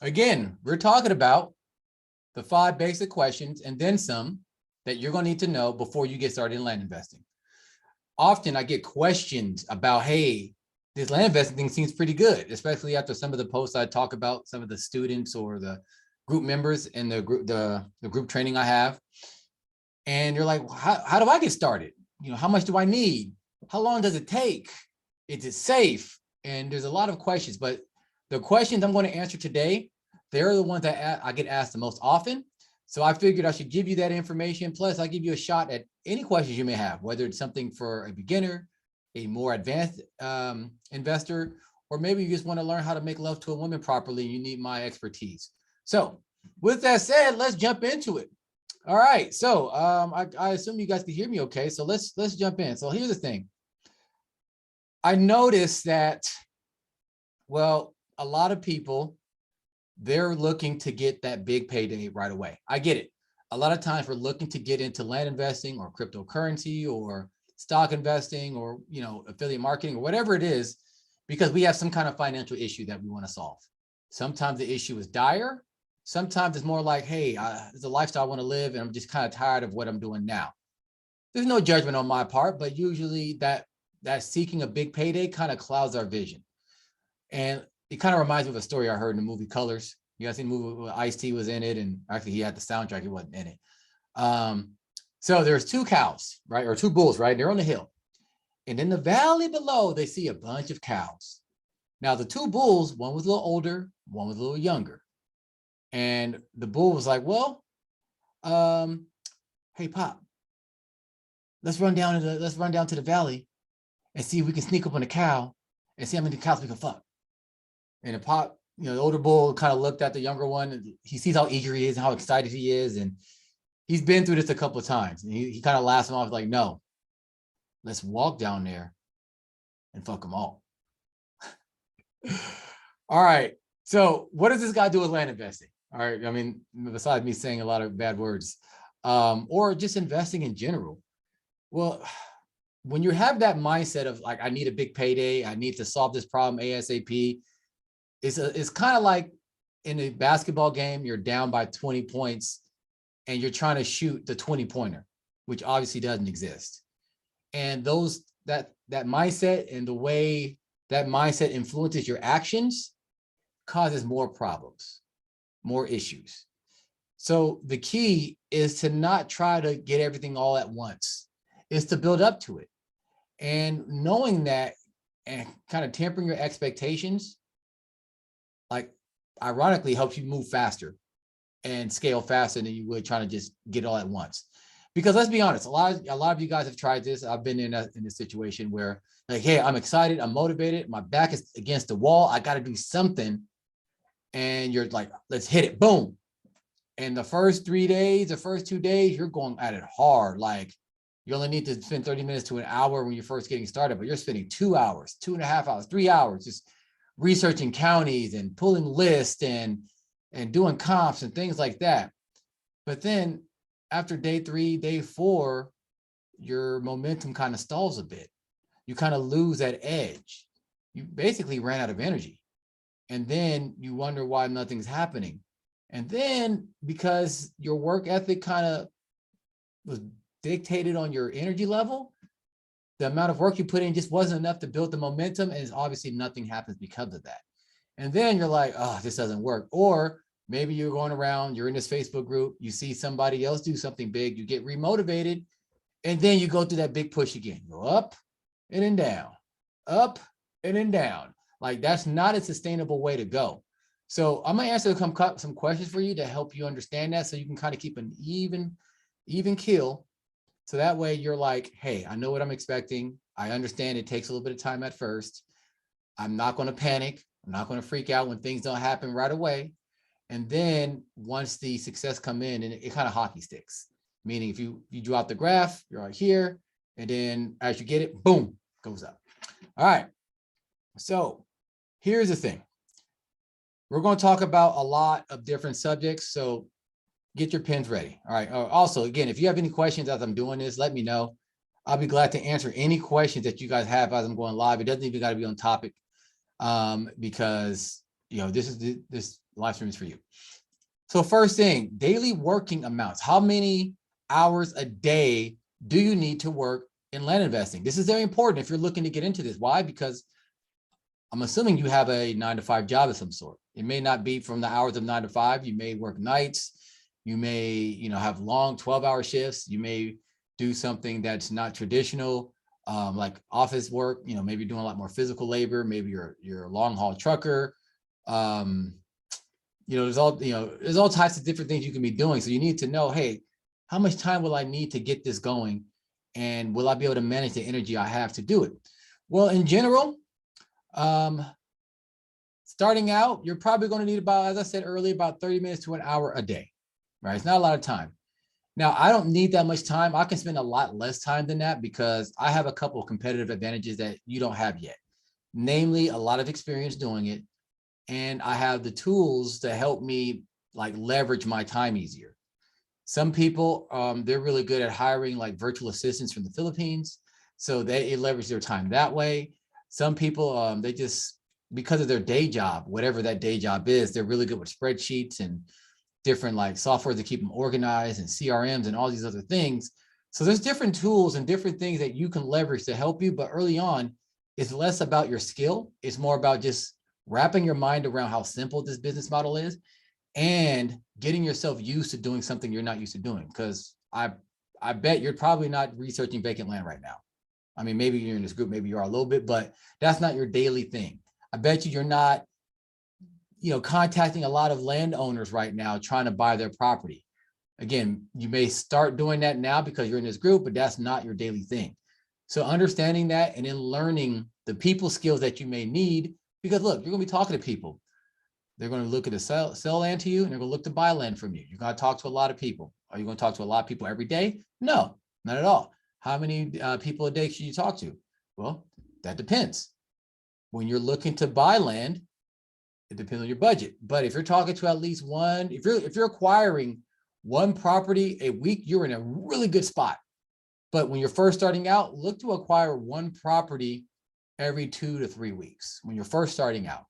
Again, we're talking about the 5 basic questions and then some that you're going to need to know before you get started in land investing. Often I get questions about, hey, this land investing thing seems pretty good, especially after some of the posts I talk about, some of the students or the group members in the group training I have. And you're like, how do I get started? How much do I need? How long does it take? Is it safe? And there's a lot of questions, but the questions I'm going to answer today, they're the ones that I get asked the most often. So I figured I should give you that information. Plus, I'll give you a shot at any questions you may have, whether it's something for a beginner, a more advanced investor, or maybe you just want to learn how to make love to a woman properly and you need my expertise. So with that said, let's jump into it. All right. So I assume you guys can hear me okay. So let's jump in. So here's the thing. I noticed that, well, a lot of people, they're looking to get that big payday right away. I get it. A lot of times we're looking to get into land investing or cryptocurrency or stock investing or, affiliate marketing or whatever it is, because we have some kind of financial issue that we want to solve. Sometimes the issue is dire. Sometimes it's more like, hey, it's a lifestyle I want to live and I'm just kind of tired of what I'm doing now. There's no judgment on my part, but usually that seeking a big payday kind of clouds our vision. And it kind of reminds me of a story I heard in the movie Colors. You guys seen the movie where Ice-T was in it, and actually he had the soundtrack, he wasn't in it. So there's 2 cows, right? Or 2 bulls, right? They're on the hill. And in the valley below, they see a bunch of cows. Now the 2 bulls, one was a little older, one was a little younger. And the bull was like, well, hey, Pop, let's run down to the valley and see if we can sneak up on the cow and see how many cows we can fuck. And the Pop, the older bull kind of looked at the younger one, and he sees how eager he is and how excited he is. And he's been through this a couple of times. And he kind of laughs him off like, no, let's walk down there and fuck them all. All right. So what does this guy do with land investing? All right. I mean, besides me saying a lot of bad words, or just investing in general. Well, when you have that mindset of like, I need a big payday, I need to solve this problem ASAP, it's kind of like in a basketball game, you're down by 20 points and you're trying to shoot the 20-pointer, which obviously doesn't exist. And that mindset and the way that mindset influences your actions causes more problems, more issues. So the key is to not try to get everything all at once. Is to build up to it. And knowing that and kind of tempering your expectations, like ironically helps you move faster and scale faster than you would trying to just get all at once. Because let's be honest, a lot of you guys have tried this. I've been in this situation where like, hey, I'm excited, I'm motivated, my back is against the wall, I got to do something. And you're like, let's hit it, boom. And the first 3 days, the first 2 days, you're going at it hard. Like you only need to spend 30 minutes to an hour when you're first getting started, but you're spending 2 hours, 2.5 hours, 3 hours, just researching counties and pulling lists and doing comps and things like that. But then after day 3, day 4, your momentum kind of stalls a bit. You kind of lose that edge. You basically ran out of energy. And then you wonder why nothing's happening. And then because your work ethic kind of was dictated on your energy level, the amount of work you put in just wasn't enough to build the momentum, and obviously nothing happens because of that. And then you're like, oh, this doesn't work. Or maybe you're going around, you're in this Facebook group, you see somebody else do something big, you get remotivated, and then you go through that big push again. Go up and then down, up and then down. Like that's not a sustainable way to go. So I'm gonna answer some questions for you to help you understand that, so you can kind of keep an even keel. So that way you're like, hey, I know what I'm expecting. I understand it takes a little bit of time at first. I'm not going to panic. I'm not going to freak out when things don't happen right away. And then once the success come in, and it kind of hockey sticks, meaning if you draw out the graph, you're right here. And then as you get it, boom, goes up. All right. So here's the thing. We're going to talk about a lot of different subjects. So get your pens ready. All right. Also, again, if you have any questions as I'm doing this, let me know. I'll be glad to answer any questions that you guys have as I'm going live. It doesn't even got to be on topic, because this live stream is for you. So first thing, daily working amounts. How many hours a day do you need to work in land investing? This is very important if you're looking to get into this. Why? Because I'm assuming you have a 9-to-5 job of some sort. It may not be from the hours of 9 to 5. You may work nights. You may, have long 12-hour shifts. You may do something that's not traditional, like office work. Maybe doing a lot more physical labor. Maybe you're a long haul trucker. There's all types of different things you can be doing. So you need to know, hey, how much time will I need to get this going? And will I be able to manage the energy I have to do it? Well, in general, starting out, you're probably going to need about, as I said earlier, about 30 minutes to an hour a day, right? It's not a lot of time. Now, I don't need that much time. I can spend a lot less time than that because I have a couple of competitive advantages that you don't have yet. Namely, a lot of experience doing it. And I have the tools to help me leverage my time easier. Some people, they're really good at hiring virtual assistants from the Philippines. So they leverage their time that way. Some people, they just, because of their day job, whatever that day job is, they're really good with spreadsheets and different software to keep them organized and CRMs and all these other things. So there's different tools and different things that you can leverage to help you. But early on, it's less about your skill. It's more about just wrapping your mind around how simple this business model is and getting yourself used to doing something you're not used to doing. Because I bet you're probably not researching vacant land right now. I mean, maybe you're in this group, maybe you are a little bit, but that's not your daily thing. I bet you're not, contacting a lot of landowners right now trying to buy their property. Again, you may start doing that now because you're in this group, but that's not your daily thing. So understanding that and then learning the people skills that you may need, because look, you're going to be talking to people. They're going to look at sell land to you, and they're going to look to buy land from you. You're going to talk to a lot of people. Are you going to talk to a lot of people every day? No, not at all. How many people a day should you talk to? Well, that depends. When you're looking to buy land, it depends on your budget. But if you're talking to at least one, if you're acquiring one property a week, you're in a really good spot. But when you're first starting out, look to acquire one property every 2 to 3 weeks when you're first starting out.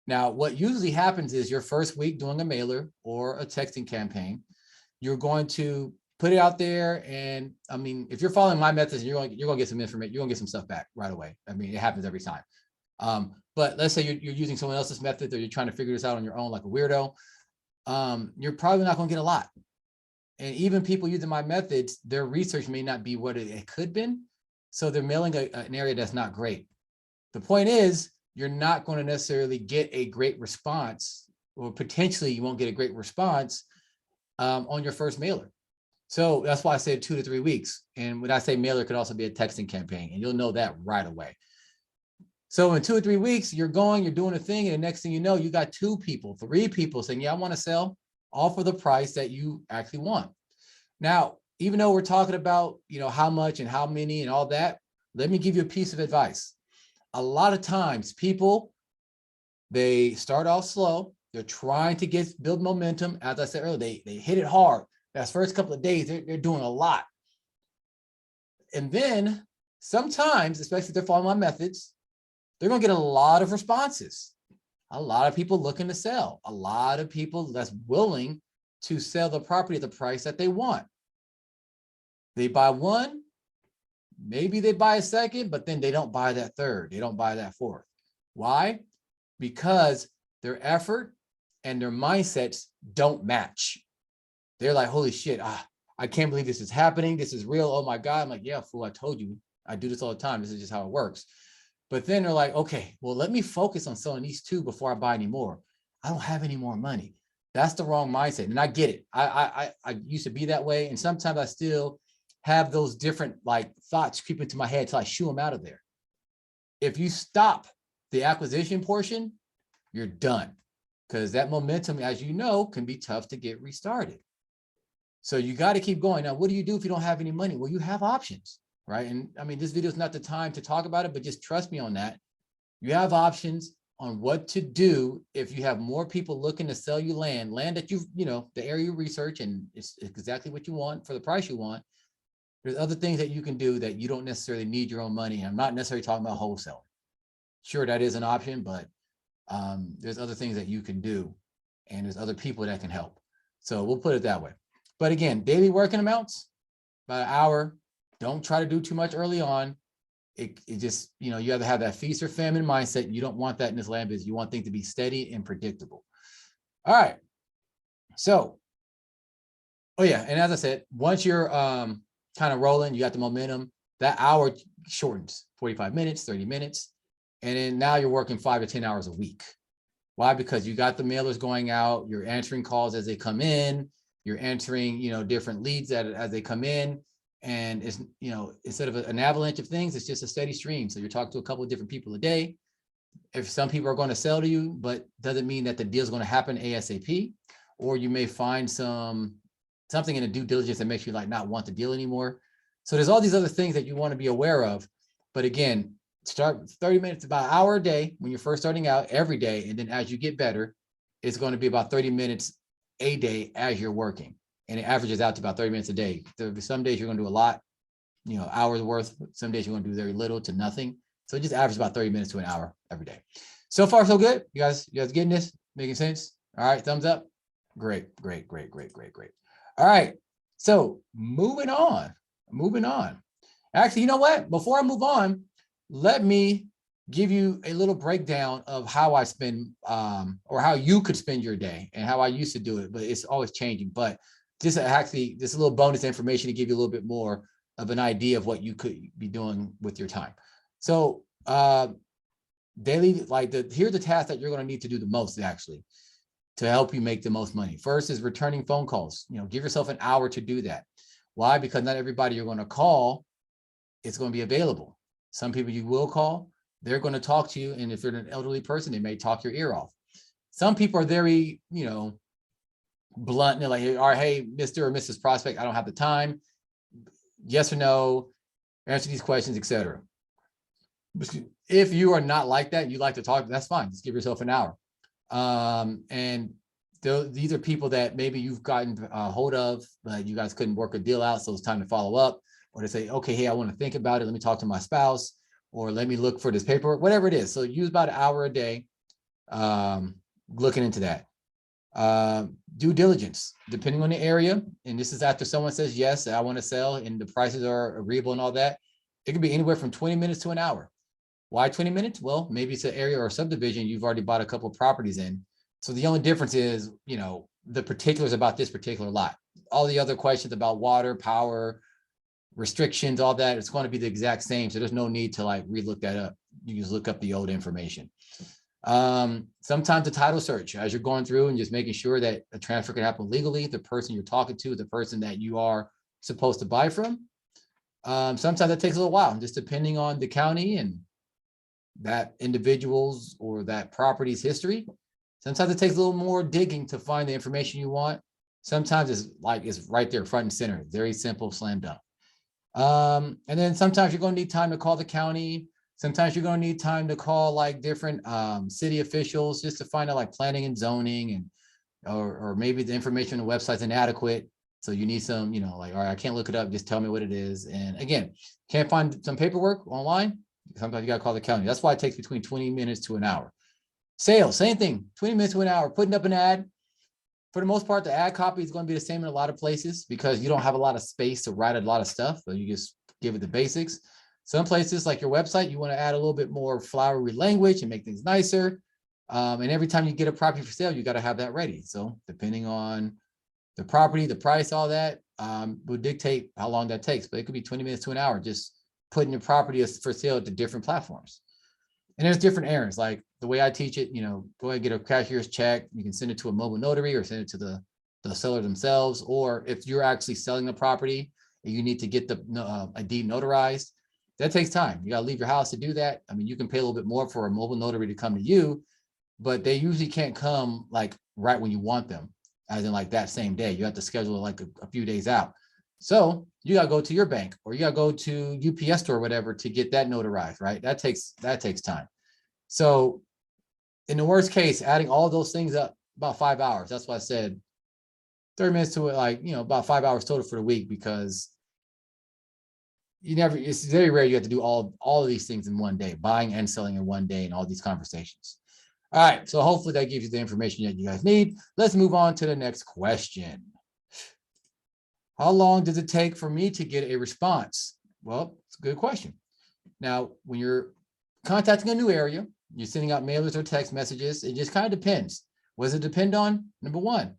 Now, what usually happens is your first week doing a mailer or a texting campaign, you're going to put it out there. And I mean, if you're following my methods, you're going to get some information, you're going to get some stuff back right away. I mean, it happens every time. But let's say you're using someone else's method, or you're trying to figure this out on your own like a weirdo. You're probably not going to get a lot. And even people using my methods, their research may not be what it could have been. So they're mailing an area that's not great. The point is, you're not going to necessarily get a great response, or potentially you won't get a great response on your first mailer. So that's why I said 2 to 3 weeks. And when I say mailer, it could also be a texting campaign, and you'll know that right away. So in 2 or 3 weeks, you're doing a thing, and the next thing you know, you got 2 people, 3 people saying, yeah, I want to sell, all for the price that you actually want. Now, even though we're talking about, how much and how many and all that, let me give you a piece of advice. A lot of times people, they start off slow. They're trying to build momentum. As I said earlier, they hit it hard. That first couple of days, they're doing a lot. And then sometimes, especially if they're following my methods, they're going to get a lot of responses. A lot of people looking to sell. A lot of people that's willing to sell the property at the price that they want. They buy one, maybe they buy a second, but then they don't buy that third. They don't buy that fourth. Why? Because their effort and their mindsets don't match. They're like, holy shit, I can't believe this is happening. This is real. Oh my God. I'm like, yeah, fool, I told you. I do this all the time. This is just how it works. But then they're like, okay, well, let me focus on selling these 2 before I buy any more. I don't have any more money. That's the wrong mindset. And I get it. I used to be that way. And sometimes I still have those different thoughts creep into my head until I shoo them out of there. If you stop the acquisition portion, you're done. Because that momentum, as you know, can be tough to get restarted. So you got to keep going. Now, what do you do if you don't have any money? Well, you have options. Right. And I mean, this video is not the time to talk about it, but just trust me on that. You have options on what to do if you have more people looking to sell you land that the area you research and it's exactly what you want for the price you want. There's other things that you can do that you don't necessarily need your own money. I'm not necessarily talking about wholesaling. Sure, that is an option, but There's other things that you can do, and there's other people that can help. So we'll put it that way. But again, daily working amounts, about an hour. Don't try to do too much early on. It just, you have to have that feast or famine mindset. You don't want that in this land business. You want things to be steady and predictable. All right. So, oh yeah. And as I said, once you're kind of rolling, you got the momentum, that hour shortens 45 minutes, 30 minutes. And then now you're working 5 to 10 hours a week. Why? Because you got the mailers going out, you're answering calls as they come in, you're answering, different leads as they come in. And it's, instead of an avalanche of things, it's just a steady stream. So you're talking to a couple of different people a day. If some people are going to sell to you, but doesn't mean that the deal is going to happen ASAP, or you may find something in the due diligence that makes you not want the deal anymore. So there's all these other things that you want to be aware of. But again, start 30 minutes, about an hour a day when you're first starting out, every day. And then as you get better, it's going to be about 30 minutes a day as you're working. And it averages out to about 30 minutes a day. Some days you're going to do a lot, hours worth. Some days you're going to do very little to nothing. So it just averages about 30 minutes to an hour every day. So far, so good. You guys getting this? Making sense? All right. Thumbs up. Great. All right. So moving on. Actually, you know what? Before I move on, let me give you a little breakdown of how I spend, or how you could spend your day and how I used to do it, but it's always changing. But just a little bonus information to give you a little bit more of an idea of what you could be doing with your time. So daily, here's the task that you're going to need to do the most, actually, to help you make the most money. First is returning phone calls. Give yourself an hour to do that. Why? Because not everybody you're going to call is going to be available. Some people you will call, they're going to talk to you. And if they're an elderly person, they may talk your ear off. Some people are very, blunt. They're like, hey, Mr. or Mrs. Prospect, I don't have the time. Yes or no, answer these questions, etc. If you are not like that, you like to talk, that's fine. Just give yourself an hour. And these are people that maybe you've gotten a hold of, but you guys couldn't work a deal out. So it's time to follow up, or to say, okay, hey, I want to think about it. Let me talk to my spouse, or let me look for this paperwork, whatever it is. So use about an hour a day looking into that. Due diligence, depending on the area. And this is after someone says, yes, I want to sell and the prices are agreeable and all that. It could be anywhere from 20 minutes to an hour. Why 20 minutes? Well, maybe it's an area or a subdivision you've already bought a couple of properties in. So the only difference is, the particulars about this particular lot. All the other questions about water, power, restrictions, all that, it's going to be the exact same. So there's no need to relook that up. You just look up the old information. Sometimes the title search, as you're going through and just making sure that a transfer can happen legally, the person you're talking to, the person that you are supposed to buy from. Sometimes it takes a little while, just depending on the county and that individual's or that property's history. Sometimes it takes a little more digging to find the information you want. Sometimes it's right there, front and center. Very simple, slam dunk. And then sometimes you're going to need time to call the county. Sometimes you're going to need time to call different city officials just to find out planning and zoning, and or maybe the information on the website's inadequate. So you need some, all right, I can't look it up. Just tell me what it is. And again, can't find some paperwork online. Sometimes you got to call the county. That's why it takes between 20 minutes to an hour. Sales, same thing, 20 minutes to an hour, putting up an ad. For the most part, the ad copy is going to be the same in a lot of places because you don't have a lot of space to write a lot of stuff, but you just give it the basics. Some places like your website, you want to add a little bit more flowery language and make things nicer. And every time you get a property for sale, you got to have that ready. So depending on the property, the price, all that will dictate how long that takes, but it could be 20 minutes to an hour, just putting your property for sale to different platforms. And there's different errands. Like the way I teach it, go ahead and get a cashier's check. You can send it to a mobile notary or send it to the seller themselves. Or if you're actually selling the property and you need to get a deed notarized, that takes time. You got to leave your house to do that. I mean, you can pay a little bit more for a mobile notary to come to you, but they usually can't come right when you want them, as in that same day. You have to schedule a few days out. So you got to go to your bank or you got to go to UPS store or whatever to get that notarized, right? That takes time. So in the worst case, adding all those things up, about 5 hours. That's why I said 30 minutes to about 5 hours total for the week, because it's very rare you have to do all of these things in one day, buying and selling in one day and all these conversations. All right, so hopefully that gives you the information that you guys need. Let's move on to the next question. How long does it take for me to get a response? Well, it's a good question. Now, when you're contacting a new area, you're sending out mailers or text messages, it just kind of depends. What does it depend on? Number one,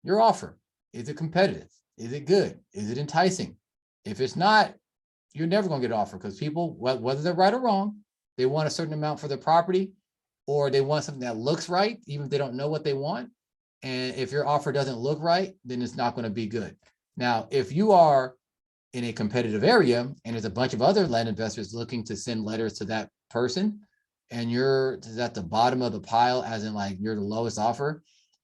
your offer. Is it competitive? Is it good? Is it enticing? If it's not, you're never going to get an offer, because people, whether they're right or wrong, they want a certain amount for their property, or they want something that looks right, even if they don't know what they want. And if your offer doesn't look right, then it's not going to be good. Now, if you are in a competitive area and there's a bunch of other land investors looking to send letters to that person, and you're at the bottom of the pile, as in like you're the lowest offer,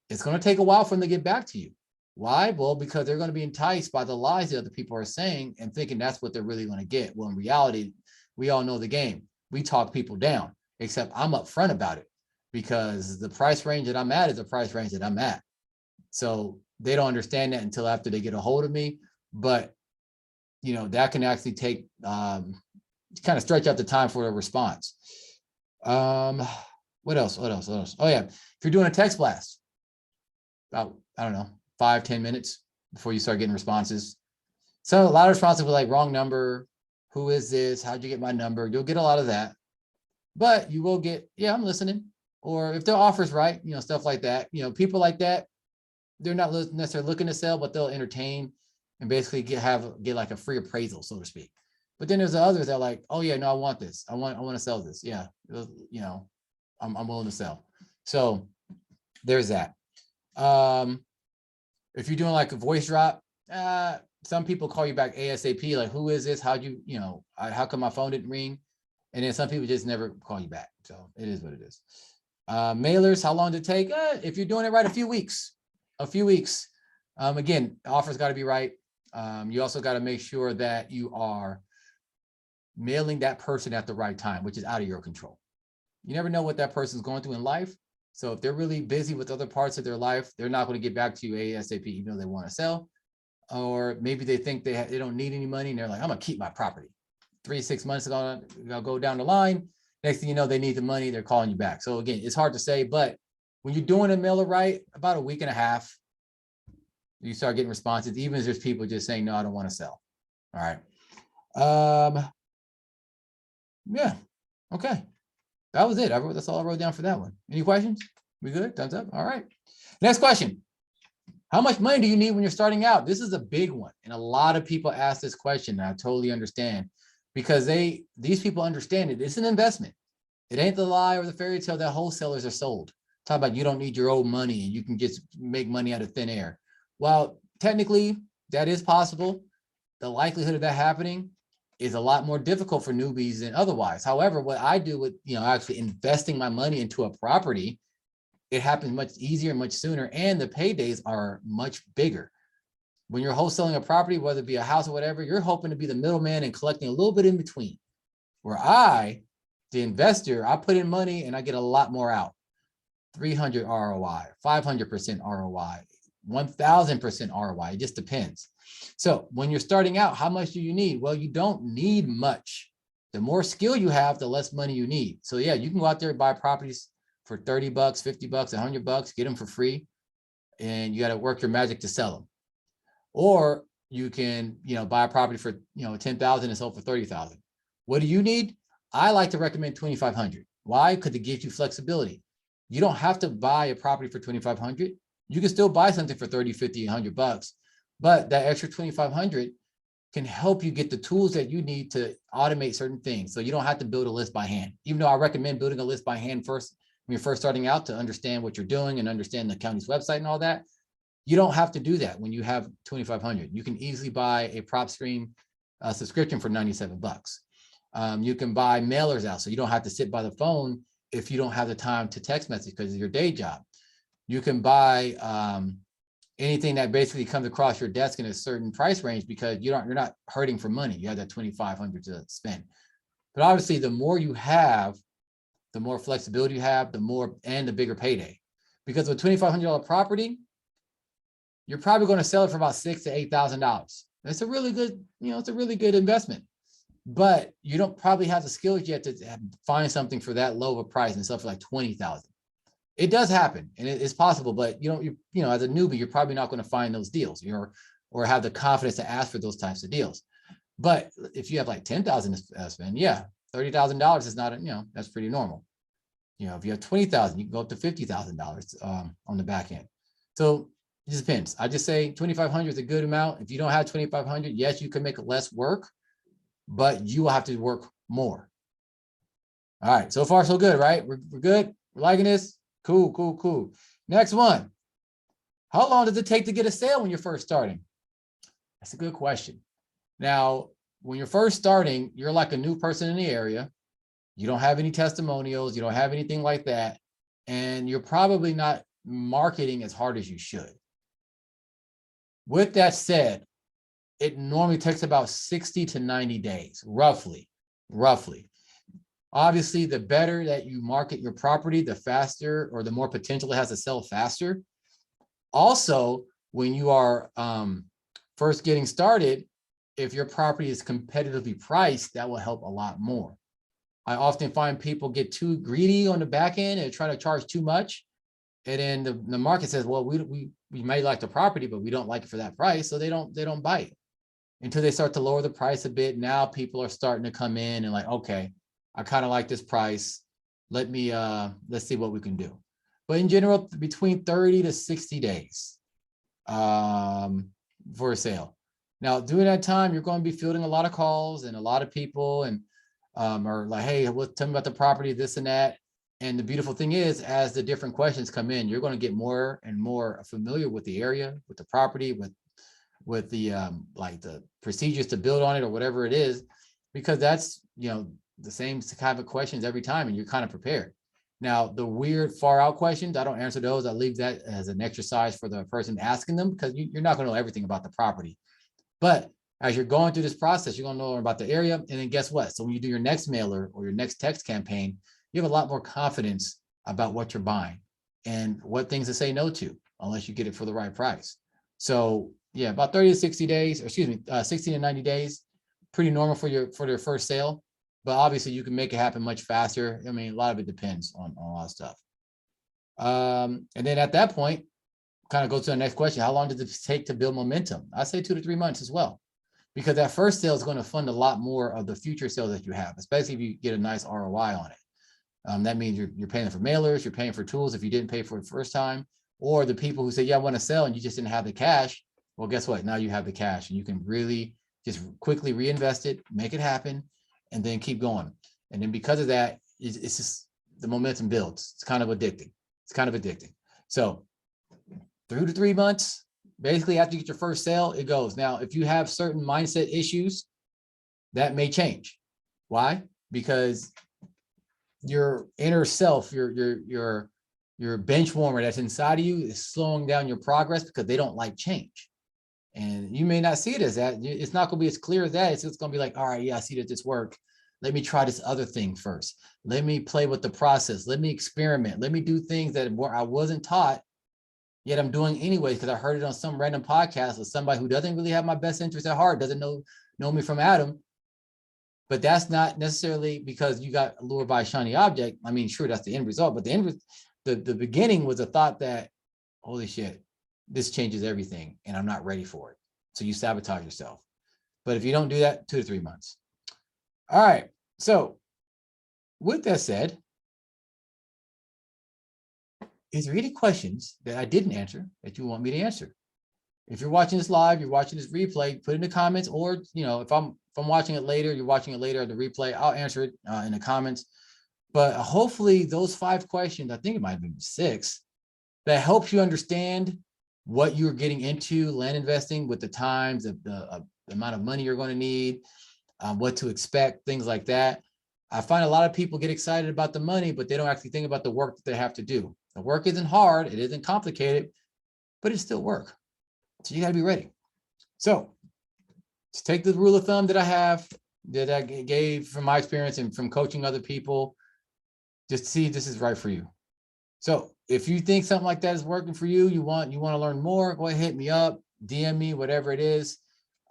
it's going to take a while for them to get back to you. Why? Well, because they're going to be enticed by the lies that other people are saying and thinking that's what they're really going to get. Well, in reality, we all know the game. We talk people down, except I'm upfront about it, because the price range that I'm at is the price range that I'm at. So they don't understand that until after they get a hold of me. But, you know, that can actually take, kind of stretch out the time for a response. What else? Oh yeah. If you're doing a text blast, about, I don't know, 5-10 minutes before you start getting responses. So a lot of responses were like, wrong number. Who is this? How'd you get my number? You'll get a lot of that, but you will get, yeah, I'm listening. Or if their offer's right, you know, stuff like that. You know, people like that, they're not necessarily looking to sell, but they'll entertain and basically get like a free appraisal, so to speak. But then there's the others that are like, oh yeah, no, I want this. I want to sell this. Yeah, you know, I'm willing to sell. So there's that. If you're doing like a voice drop, some people call you back ASAP, like, who is this? How'd you, you know, how come my phone didn't ring? And then some people just never call you back. So it is what it is. Mailers, how long did it take? If you're doing it right, a few weeks. Again, offer's got to be right. You also got to make sure that you are mailing that person at the right time, which is out of your control. You never know what that person's going through in life. So if they're really busy with other parts of their life, they're not going to get back to you ASAP, even though they want to sell. Or maybe they think they don't need any money and they're like, I'm going to keep my property. 3-6 months ago, I'll go down the line. Next thing you know, they need the money. They're calling you back. So again, it's hard to say, but when you're doing a mailer right, about a week and a half, you start getting responses, even if there's people just saying, no, I don't want to sell. All right. Yeah. Okay. That was it. That's all I wrote down for that one. Any questions? We good? Thumbs up. All right. Next question. How much money do you need when you're starting out? This is a big one. And a lot of people ask this question. And I totally understand, because these people understand it. It's an investment. It ain't the lie or the fairy tale that wholesalers are sold. Talk about you don't need your own money and you can just make money out of thin air. Well, technically, that is possible. The likelihood of that happening is a lot more difficult for newbies than otherwise. However, what I do with, you know, actually investing my money into a property, it happens much easier, much sooner, and the paydays are much bigger. When you're wholesaling a property, whether it be a house or whatever, you're hoping to be the middleman and collecting a little bit in between. Where I, the investor, I put in money and I get a lot more out. 300 ROI, 500% ROI, 1000% ROI. It just depends. So when you're starting out, how much do you need? Well, you don't need much. The more skill you have, the less money you need. So yeah, you can go out there and buy properties for 30 bucks, 50 bucks, 100 bucks, get them for free. And you got to work your magic to sell them. Or you can, you know, buy a property for, you know, 10,000 and sell for 30,000. What do you need? I like to recommend 2,500. Why? Because it gives you flexibility. You don't have to buy a property for 2,500. You can still buy something for 30, 50, 100 bucks, but that extra 2,500 can help you get the tools that you need to automate certain things. So you don't have to build a list by hand, even though I recommend building a list by hand first when you're first starting out to understand what you're doing and understand the county's website and all that. You don't have to do that when you have 2,500. You can easily buy a PropStream subscription for 97 bucks. You can buy mailers out, so you don't have to sit by the phone if you don't have the time to text message because of your day job. You can buy anything that basically comes across your desk in a certain price range because you're not hurting for money. You have that 2,500 to spend. But obviously, the more you have, the more flexibility you have, the more and the bigger payday. Because with $2,500 property, you're probably going to sell it for about $6,000 to $8,000. That's a really good, you know, it's a really good investment. But you don't probably have the skills yet to find something for that low of a price and sell for like 20,000. It does happen, and it's possible, but you know, as a newbie, you're probably not going to find those deals, or have the confidence to ask for those types of deals. But if you have like 10,000 to spend, yeah, $30,000 is not, that's pretty normal. If you have 20,000, you can go up to $50,000 on the back end. So it just depends. I just say 2,500 is a good amount. If you don't have 2,500, yes, you can make less work, but you will have to work more. All right, so far so good, right? We're good. We're liking this. Cool. Next one. How long does it take to get a sale when you're first starting? That's a good question. Now, when you're first starting, you're like a new person in the area. You don't have any testimonials. You don't have anything like that. And you're probably not marketing as hard as you should. With that said, it normally takes about 60 to 90 days, roughly. Obviously, the better that you market your property, the faster or the more potential it has to sell faster. Also, when you are first getting started, if your property is competitively priced, that will help a lot more. I often find people get too greedy on the back end and try to charge too much. And then the market says, well, we may like the property, but we don't like it for that price. So they don't buy it until they start to lower the price a bit. Now people are starting to come in and like, okay, I kind of like this price. Let's see what we can do. But in general, between 30 to 60 days for a sale. Now, during that time, you're going to be fielding a lot of calls, and a lot of people are like, hey, tell me about the property, this and that. And the beautiful thing is, as the different questions come in, you're going to get more and more familiar with the area, with the property, with the like the procedures to build on it or whatever it is, because that's, the same kind of questions every time, and you're kind of prepared. Now, the weird far out questions, I don't answer those. I leave that as an exercise for the person asking them, because you're not going to know everything about the property. But as you're going through this process, you're going to know about the area. And then guess what? So when you do your next mailer or your next text campaign, you have a lot more confidence about what you're buying and what things to say no to, unless you get it for the right price. So yeah, about 30 to 60 days, or excuse me, 60 to 90 days, pretty normal for their first sale. But obviously you can make it happen much faster. I mean, a lot of it depends on a lot of stuff. And then at that point, kind of go to the next question. How long does it take to build momentum? I say 2 to 3 months as well, because that first sale is going to fund a lot more of the future sales that you have, especially if you get a nice ROI on it. That means you're paying for mailers, you're paying for tools if you didn't pay for it the first time, or the people who say, yeah, I want to sell, and you just didn't have the cash. Well, guess what? Now you have the cash, and you can really just quickly reinvest it, make it happen, and then keep going. And then because of that, it's just the momentum builds. It's kind of addicting. So 3 to 3 months, basically after you get your first sale, it goes. Now, if you have certain mindset issues, that may change. Why? Because your inner self, your bench warmer that's inside of you is slowing down your progress, because they don't like change. And you may not see it as that. It's not going to be as clear as that. It's just going to be like, all right, yeah, I see that this worked. Let me try this other thing first. Let me play with the process. Let me experiment. Let me do things that I wasn't taught, yet I'm doing anyways, because I heard it on some random podcast with somebody who doesn't really have my best interest at heart, doesn't know me from Adam. But that's not necessarily because you got lured by a shiny object. I mean, sure, that's the end result, but the beginning was a thought that, holy shit, this changes everything, and I'm not ready for it. So you sabotage yourself. But if you don't do that, 2 to 3 months. All right. So with that said, is there any questions that I didn't answer that you want me to answer? If you're watching this live, you're watching this replay, put it in the comments, or, if I'm watching it later, you're watching it later at the replay, I'll answer it in the comments. But hopefully those 5 questions, I think it might have been 6, that helps you understand what you're getting into land investing, with the times, the amount of money you're going to need, what to expect, things like that. I find a lot of people get excited about the money, but they don't actually think about the work that they have to do. The work isn't hard, it isn't complicated, but it's still work. So you got to be ready. So just take the rule of thumb that I have, that I gave from my experience and from coaching other people, just to see if this is right for you. So if you think something like that is working for you, you want to learn more, go ahead, hit me up, DM me, whatever it is.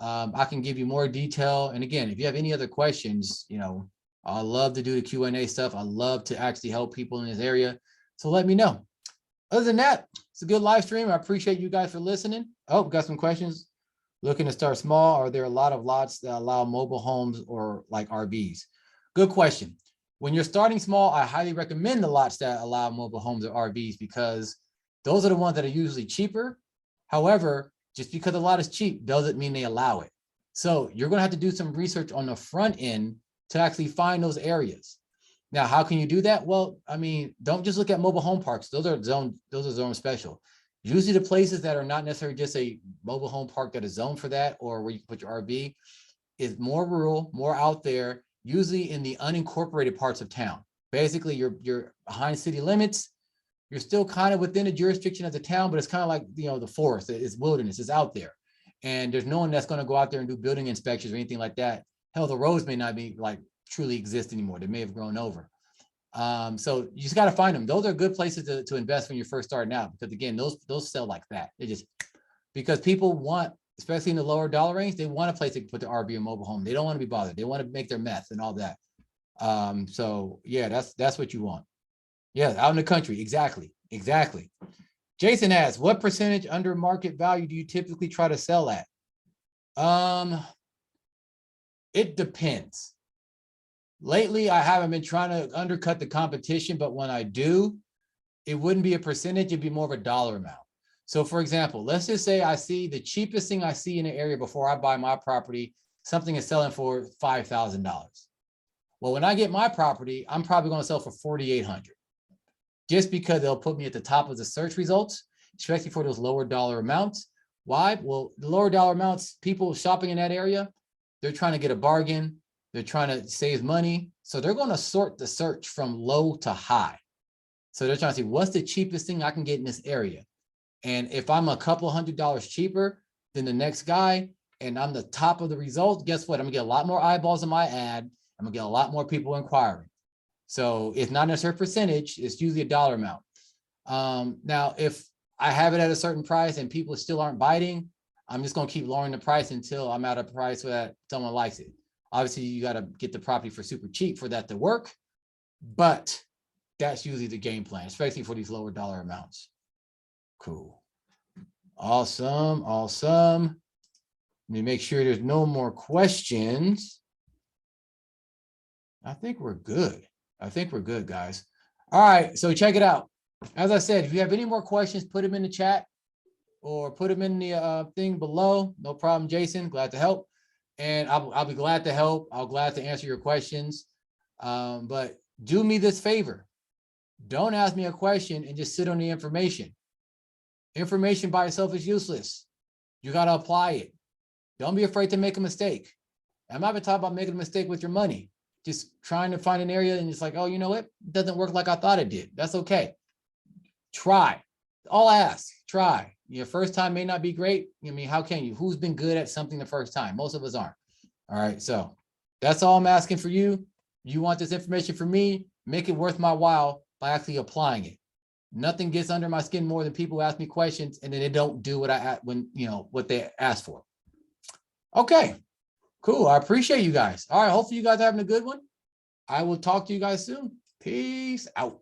I can give you more detail. And again, if you have any other questions, I love to do the Q&A stuff. I love to actually help people in this area. So let me know. Other than that, it's a good live stream. I appreciate you guys for listening. Oh, got some questions. Looking to start small. Are there a lot of lots that allow mobile homes or like RVs? Good question. When you're starting small, I highly recommend the lots that allow mobile homes or RVs because those are the ones that are usually cheaper. However, just because a lot is cheap doesn't mean they allow it. So you're going to have to do some research on the front end to actually find those areas. Now, how can you do that? Well, I mean, don't just look at mobile home parks. Those are zone special. Usually the places that are not necessarily just a mobile home park that is zoned for that or where you can put your RV is more rural, more out there, usually in the unincorporated parts of town. Basically, you're behind city limits. You're still kind of within the jurisdiction of the town, but it's kind of like, the forest, it's wilderness, it's out there. And there's no one that's going to go out there and do building inspections or anything like that. Hell, the roads may not be like truly exist anymore. They may have grown over. So you just got to find them. Those are good places to invest when you're first starting out, because again, those sell like that. They just, because people want, especially in the lower dollar range, they want a place to put the RV and mobile home. They don't want to be bothered. They want to make their meth and all that. So yeah, that's what you want. Yeah, out in the country. Exactly. Jason asks, what percentage under market value do you typically try to sell at? It depends. Lately, I haven't been trying to undercut the competition, but when I do, it wouldn't be a percentage, it'd be more of a dollar amount. So for example, let's just say I see the cheapest thing I see in an area before I buy my property, something is selling for $5,000. Well, when I get my property, I'm probably going to sell for $4,800, just because they'll put me at the top of the search results, especially for those lower dollar amounts. Why? Well, the lower dollar amounts, people shopping in that area, they're trying to get a bargain. They're trying to save money. So they're going to sort the search from low to high. So they're trying to see what's the cheapest thing I can get in this area. And if I'm a couple $100 cheaper than the next guy, and I'm the top of the results, guess what? I'm gonna get a lot more eyeballs on my ad. I'm gonna get a lot more people inquiring. So it's not necessarily a percentage, it's usually a dollar amount. Now, if I have it at a certain price and people still aren't biting, I'm just gonna keep lowering the price until I'm at a price where someone likes it. Obviously, you got to get the property for super cheap for that to work, but that's usually the game plan, especially for these lower dollar amounts. Cool. Awesome. Let me make sure there's no more questions. I think we're good. Guys. All right, so check it out. As I said, if you have any more questions, put them in the chat or put them in the thing below. No problem, Jason. Glad to help. And I'll be glad to help. I'll glad to answer your questions. But do me this favor. Don't ask me a question and just sit on the information. Information by itself is useless. You got to apply it. Don't be afraid to make a mistake. I'm not even talking about making a mistake with your money. Just trying to find an area and it's like, oh, you know what? It doesn't work like I thought it did. That's okay. Try. All ask. Try. Your first time may not be great. I mean, how can you? Who's been good at something the first time? Most of us aren't. All right. So that's all I'm asking for you. You want this information from me? Make it worth my while by actually applying it. Nothing gets under my skin more than people ask me questions and then they don't do what what they asked for. Okay, cool. I appreciate you guys. All right. Hopefully you guys are having a good one. I will talk to you guys soon. Peace out.